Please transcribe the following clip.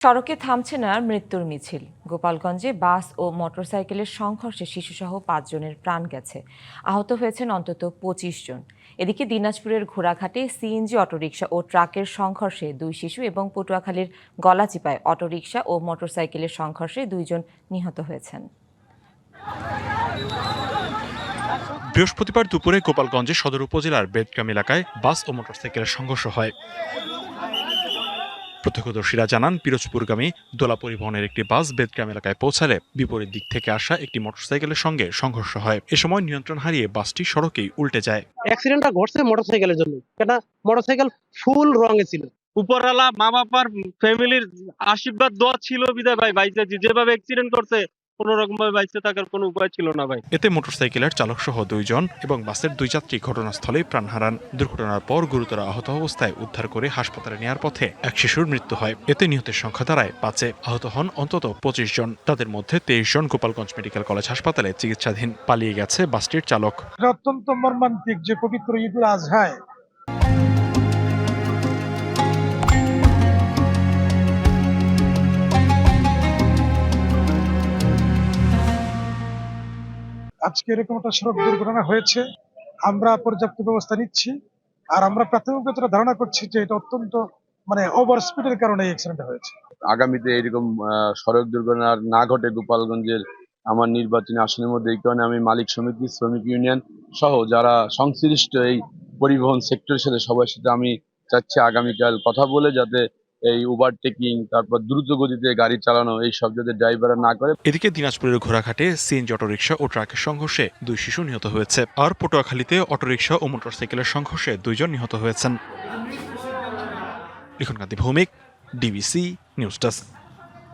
সড়কে থামছে না মৃত্যুর মিছিল। গোপালগঞ্জে বাস ও মোটরসাইকেলের সংঘর্ষে শিশুসহ 5 জনের প্রাণ গেছে, আহত হয়েছেন অন্তত 25 জন। এদিকে দিনাজপুরের ঘোড়াঘাটে সিএনজি অটোরিকশা ও ট্রাকের সংঘর্ষে 2 শিশু এবং পটুয়াখালীর গলাচিপায় অটোরিকশা ও মোটরসাইকেলের সংঘর্ষে 2 জন নিহত হয়েছেন। বৃহস্পতিবার দুপুরে গোপালগঞ্জের সদর উপজেলার বেদগ্রাম এলাকায় বাস ও মোটরসাইকেলের সংঘর্ষ হয়। প্রত্যক্ষদর্শীরা জানান, পিরোজপুরগামী দোলা পরিবহনের একটি বাস বেদগ্রাম এলাকায় পৌঁছালে বিপরীত দিক থেকে আসা একটি মোটরসাইকেলের সঙ্গে সংঘর্ষ হয়। এ সময় নিয়ন্ত্রণ হারিয়ে বাসটি সড়কেই উল্টে যায়। অ্যাক্সিডেন্টটা ঘটছে মোটরসাইকেলের জন্য, কেন মোটরসাইকেল ফুল রঙে ছিল। উপরওয়ালা মা বাবার ফ্যামিলির আশীর্বাদ দোয়া ছিল বিদায় ভাই বাইসে, যেভাবে অ্যাক্সিডেন্ট করছে কোনো রকম ভাবে বাইসে থাকার কোনো উপায় ছিল না ভাই। এতে মোটরসাইকেলের চালক সহ 2 জন এবং বাসের 2 যাত্রী ঘটনাস্থলেই প্রাণ হারান। দুর্ঘটনার পর গুরুতর আহত অবস্থায় উদ্ধার করে হাসপাতালে নেওয়ার পথে এক শিশুর মৃত্যু হয়। এতে নিহতের সংখ্যা দাঁড়ায় 5-এ। আহত হন অন্তত 25 জন। তাদের মধ্যে 23 জন গোপালগঞ্জ মেডিকেল কলেজ হাসপাতালে চিকিৎসাধীন। পালিয়ে গেছে বাসটির চালক। অত্যন্ত মর্মান্তিক যে পবিত্র ঈদুল আজহায় আজকে এরকম একটা সড়ক দুর্ঘটনা হয়েছে। আমরা পর্যাপ্ত ব্যবস্থা নিচ্ছি, আর আমরা প্রাথমিক ধারণা করছি যে এটা অত্যন্ত ওভার স্পিডের কারণে অ্যাক্সিডেন্ট হয়েছে। আগামীতে এরকম সড়ক দুর্ঘটনা না ঘটে গোপালগঞ্জের আমার নির্বাচনী আসনের মধ্যে, এই কারণে আমি মালিক সমিতি, শ্রমিক ইউনিয়ন সহ যারা সংশ্লিষ্ট এই পরিবহন সেক্টরের সাথে সবার সাথে আমি চাচ্ছি আগামীকাল কথা বলে যাতে এই ওভারটেকিং, তারপর দ্রুত গতিতে গাড়ি চালানো, এই সব যাতে ড্রাইভাররা না করে। এদিকে দিনাজপুরের ঘোড়াঘাটে সিএনজি অটোরিকশা ও ট্রাকের সংঘর্ষে 2 শিশু নিহত হয়েছে। আর পটুয়াখালীতে অটোরিকশা ও মোটরসাইকেলের সংঘর্ষে 2 জন নিহত হয়েছেন। লিখনকান্তি ভৌমিক, ডিবিসি নিউজ ডেস্ক।